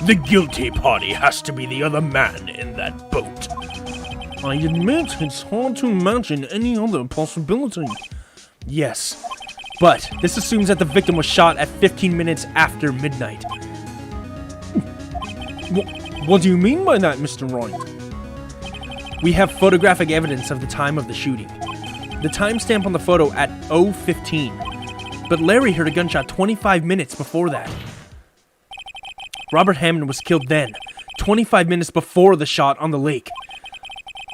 the guilty party has to be the other man in that boat. I admit it's hard to imagine any other possibility. Yes, but this assumes that the victim was shot at 15 minutes after midnight. What do you mean by that, Mr. Wright? We have photographic evidence of the time of the shooting. The timestamp on the photo at 0:15, but Larry heard a gunshot 25 minutes before that. Robert Hammond was killed then, 25 minutes before the shot on the lake.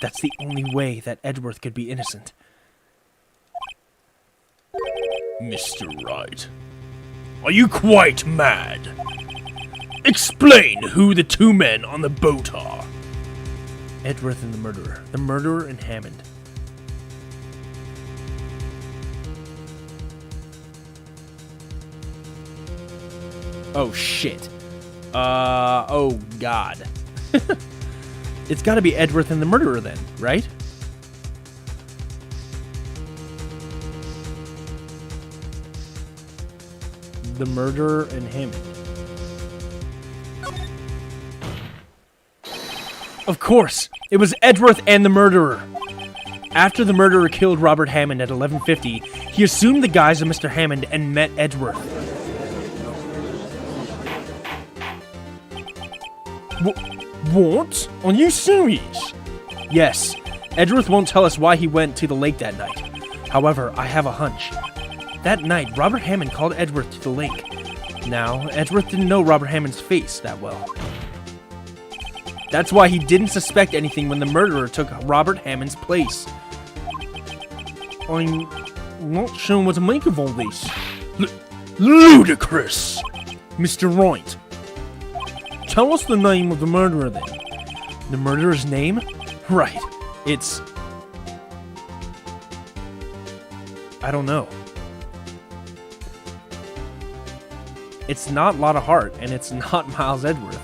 That's the only way that Edgeworth could be innocent. Mr. Wright, are you quite mad? Explain who the two men on the boat are. Edgeworth and the murderer and Hammond. Oh shit. Oh god. It's gotta be Edgeworth and the murderer then, right? The murderer and Hammond. Of course! It was Edgeworth and the murderer! After the murderer killed Robert Hammond at 11:50, he assumed the guise of Mr. Hammond and met Edgeworth. What? Are you serious? Yes. Edgeworth won't tell us why he went to the lake that night. However, I have a hunch. That night, Robert Hammond called Edgeworth to the lake. Now, Edgeworth didn't know Robert Hammond's face that well. That's why he didn't suspect anything when the murderer took Robert Hammond's place. I'm not sure what to make of all this. Ludicrous! Mr. Wright, tell us the name of the murderer then. The murderer's name? Right. It's... I don't know. It's not Lotta Hart, and it's not Miles Edgeworth.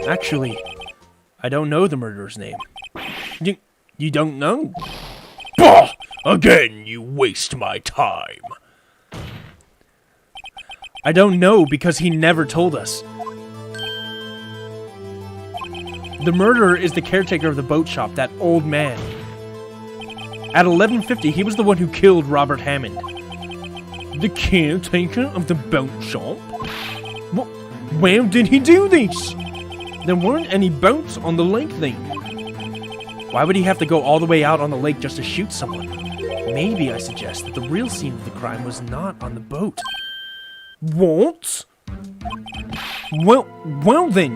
Actually, I don't know the murderer's name. You don't know? Bah! Again, you waste my time. I don't know because he never told us. The murderer is the caretaker of the boat shop, that old man. At 11:50, he was the one who killed Robert Hammond. The caretaker of the boat shop? Where did he do this? There weren't any boats on the lake then. Why would he have to go all the way out on the lake just to shoot someone? Maybe I suggest that the real scene of the crime was not on the boat. What? Well then,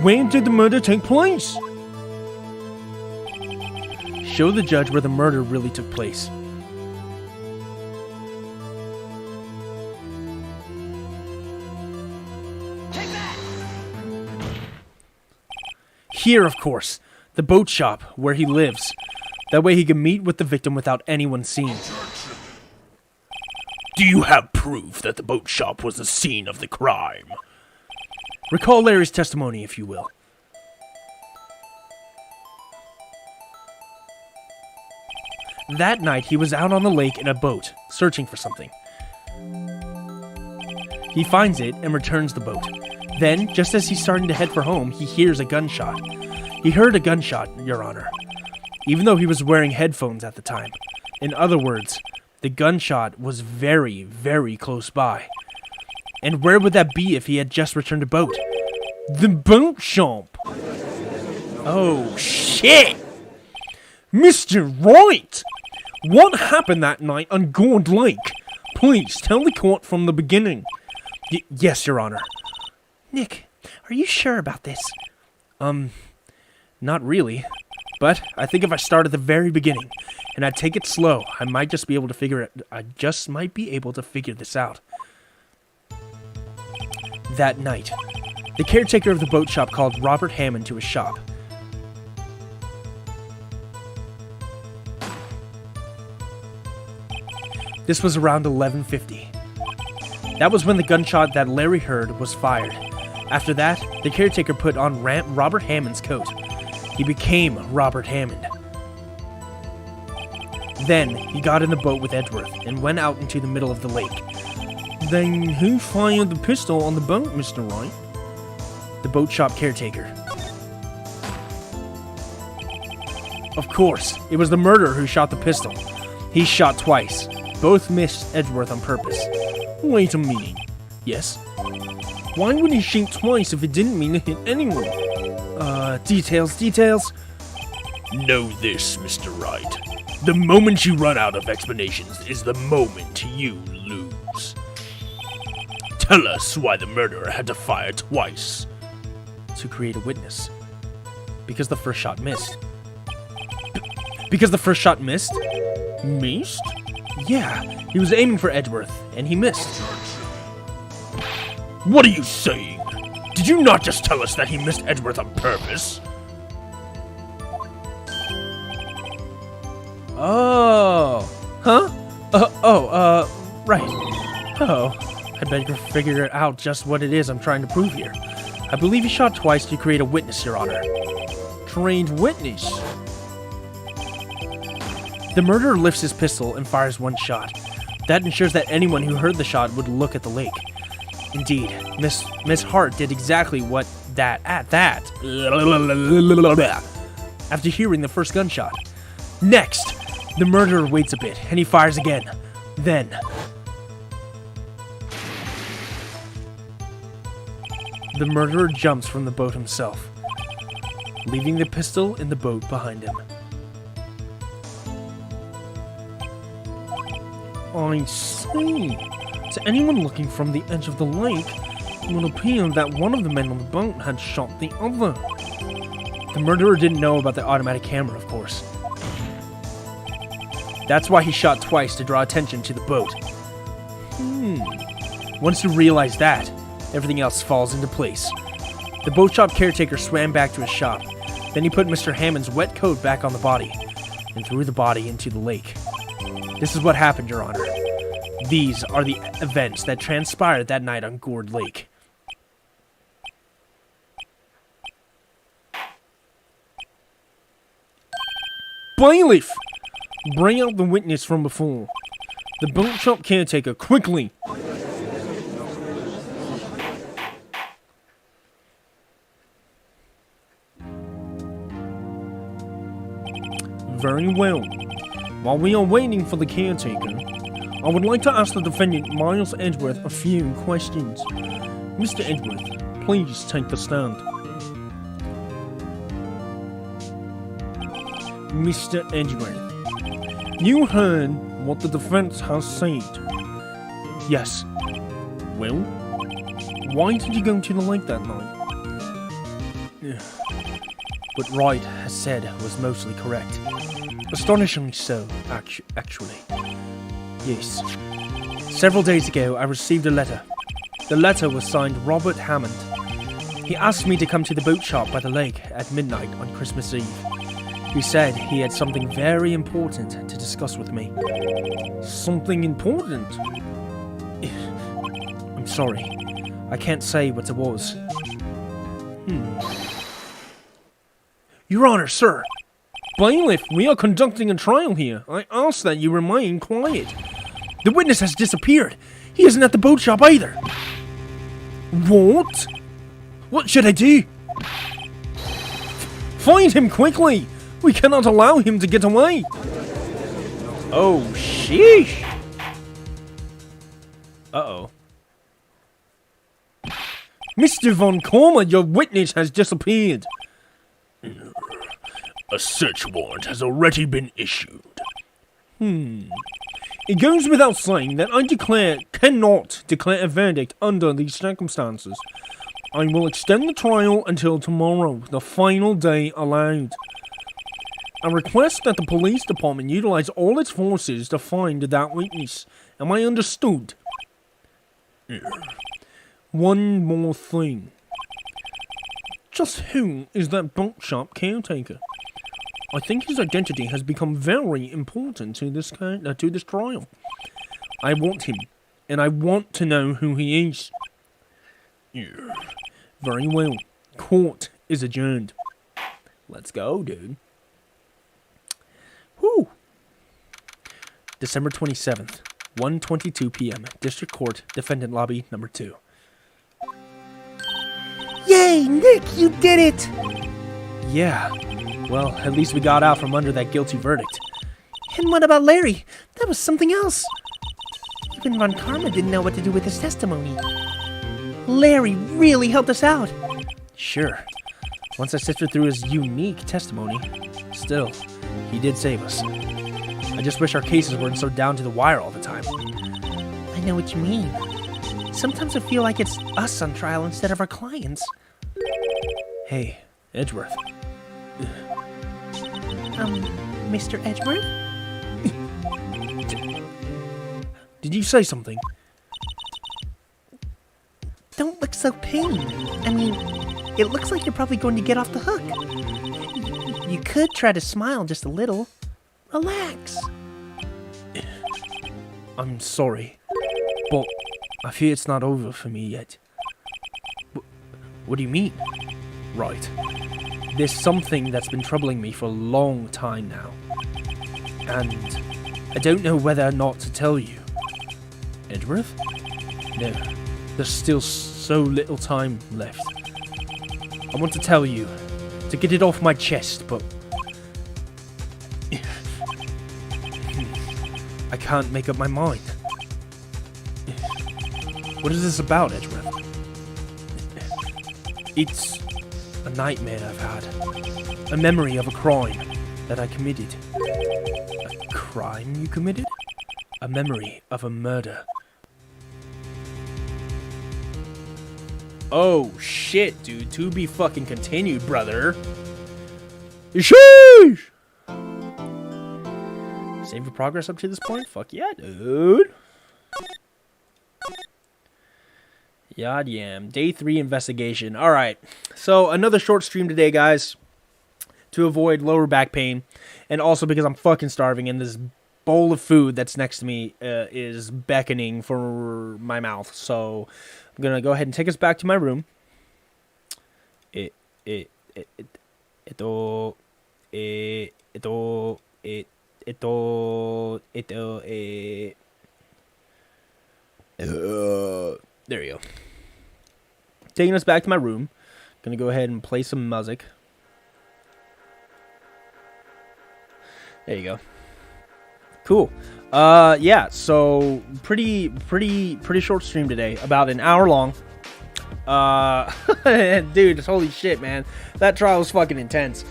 where did the murder take place? Show the judge where the murder really took place. Here, of course, the boat shop where he lives. That way he can meet with the victim without anyone seeing. Do you have proof that the boat shop was the scene of the crime? Recall Larry's testimony, if you will. That night, he was out on the lake in a boat, searching for something. He finds it and returns the boat. Then, just as he's starting to head for home, he hears a gunshot. He heard a gunshot, Your Honor, even though he was wearing headphones at the time. In other words, the gunshot was very, very close by. And where would that be if he had just returned a boat? The boat shop! Oh, shit! Mr. Wright! What happened that night on Gourd Lake? Please, tell the court from the beginning. Yes, Your Honor. Nick, are you sure about this? Not really. But I think if I start at the very beginning, and I take it slow, I might just be able to figure this out. That night, the caretaker of the boat shop called Robert Hammond to his shop. This was around 11:50. That was when the gunshot that Larry heard was fired. After that, the caretaker put on Robert Hammond's coat. He became Robert Hammond. Then, he got in the boat with Edgeworth and went out into the middle of the lake. Then, who fired the pistol on the boat, Mr. Wright? The boat shop caretaker. Of course, it was the murderer who shot the pistol. He shot twice. Both missed Edgeworth on purpose. Wait a minute. Yes? Why would he shoot twice if it didn't mean to hit anyone? Details. Know this, Mr. Wright. The moment you run out of explanations is the moment you lose. Tell us why the murderer had to fire twice. To create a witness. Because the first shot missed. Because the first shot missed? Missed? Yeah, he was aiming for Edgeworth, and he missed. What are you saying? Did you not just tell us that he missed Edgeworth on purpose? Oh. Huh? Right. Oh, I'd better figure out just what it is I'm trying to prove here. I believe he shot twice to create a witness, Your Honor. Trained witness? The murderer lifts his pistol and fires one shot. That ensures that anyone who heard the shot would look at the lake. Indeed, Miss Hart did exactly that. After hearing the first gunshot. Next, the murderer waits a bit, and he fires again. Then, the murderer jumps from the boat himself, leaving the pistol in the boat behind him. I see. To anyone looking from the edge of the lake, it would appear that one of the men on the boat had shot the other. The murderer didn't know about the automatic camera, of course. That's why he shot twice, to draw attention to the boat. Once you realize that, everything else falls into place. The boat shop caretaker swam back to his shop. Then he put Mr. Hammond's wet coat back on the body, and threw the body into the lake. This is what happened, Your Honor. These are the events that transpired that night on Gourd Lake. Bailiff! Bring out the witness from before. The boat shop caretaker, quickly! Very well. While we are waiting for the caretaker, I would like to ask the defendant, Miles Edgeworth, a few questions. Mr. Edgeworth, please take the stand. Mr. Edgeworth, you heard what the defense has said. Yes. Well, why did you go to the lake that night? What Wright has said was mostly correct. Astonishingly so, actually. Yes. Several days ago, I received a letter. The letter was signed Robert Hammond. He asked me to come to the boat shop by the lake at midnight on Christmas Eve. He said he had something very important to discuss with me. Something important? I'm sorry. I can't say what it was. Your Honor, sir. Bailiff, we are conducting a trial here. I ask that you remain quiet. The witness has disappeared. He isn't at the boat shop either. What? What should I do? Find him quickly! We cannot allow him to get away! Oh, sheesh! Uh-oh. Mr. Von Korma, your witness has disappeared. A search warrant has already been issued. It goes without saying that I cannot declare a verdict under these circumstances. I will extend the trial until tomorrow, the final day allowed. I request that the police department utilize all its forces to find that witness. Am I understood? One more thing. Just who is that boat shop caretaker? I think his identity has become very important to this trial. I want him, and I want to know who he is. Very well. Court is adjourned. Let's go, dude. Whew. December 27th, 1:22 p.m. District Court, Defendant Lobby, number 2. Yay, Nick, you did it! Yeah. Well, at least we got out from under that guilty verdict. And what about Larry? That was something else. Even Von Karma didn't know what to do with his testimony. Larry really helped us out. Sure. Once I sifted through his unique testimony, still, he did save us. I just wish our cases weren't so down to the wire all the time. I know what you mean. Sometimes I feel like it's us on trial instead of our clients. Hey, Edgeworth. Mr. Edgeworth? Did you say something? Don't look so pained. I mean, it looks like you're probably going to get off the hook. You could try to smile just a little. Relax. I'm sorry, but I fear it's not over for me yet. What do you mean? Right. There's something that's been troubling me for a long time now. And I don't know whether or not to tell you. Edgeworth? No. There's still so little time left. I want to tell you, to get it off my chest, but I can't make up my mind. What is this about, Edgeworth? It's a nightmare I've had. A memory of a crime that I committed. A crime you committed? A memory of a murder. Oh shit, dude. To be fucking continued, brother. Sheesh! Save your progress up to this point? Fuck yeah, dude. Yad yam. Day 3 investigation. Alright. So, another short stream today, guys. To avoid lower back pain. And also because I'm fucking starving and this bowl of food that's next to me is beckoning for my mouth. So, I'm gonna go ahead and take us back to my room. There you go. Taking us back to my room. Gonna go ahead and play some music. There you go. Cool. Yeah, so pretty short stream today. About an hour long. Dude, holy shit, man. That trial was fucking intense.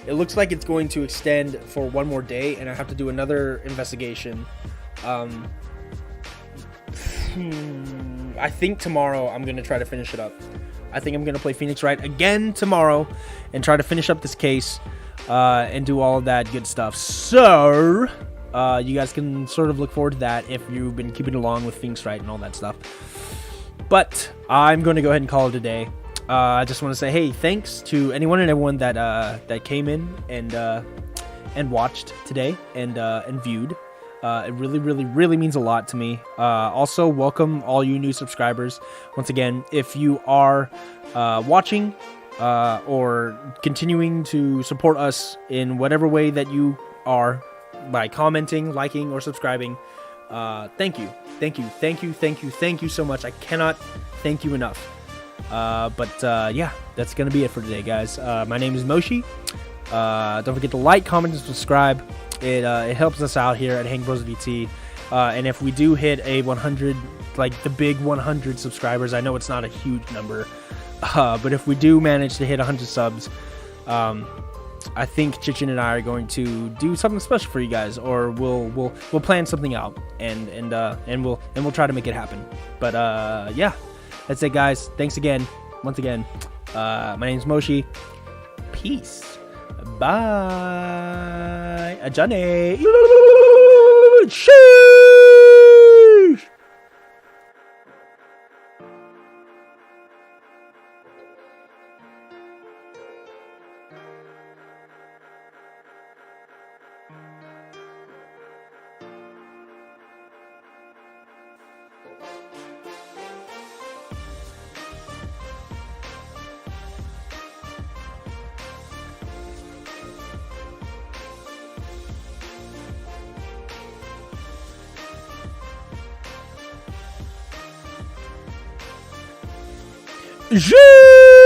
It looks like it's going to extend for one more day, and I have to do another investigation. I think tomorrow I'm going to try to finish it up. I think I'm going to play Phoenix Wright again tomorrow and try to finish up this case and do all of that good stuff. So, you guys can sort of look forward to that if you've been keeping along with Phoenix Wright and all that stuff. But I'm going to go ahead and call it a day. I just want to say, hey, thanks to anyone and everyone that came in and watched today and viewed. It really, really, really means a lot to me. Also, welcome all you new subscribers. Once again, if you are watching or continuing to support us in whatever way that you are, by commenting, liking, or subscribing, thank you. Thank you. Thank you. Thank you. Thank you so much. I cannot thank you enough. Yeah, that's going to be it for today, guys. My name is Moshi. Don't forget to like, comment, and subscribe. It helps us out here at HangBrosVT. And if we do hit a 100, like the big 100 subscribers, I know it's not a huge number, but if we do manage to hit 100 subs, I think Chichin and I are going to do something special for you guys, or we'll plan something out, and we'll try to make it happen. But yeah, that's it, guys. Thanks again, once again. My name's Moshi. Peace. Bye. Johnny. Sheesh. Sheesh.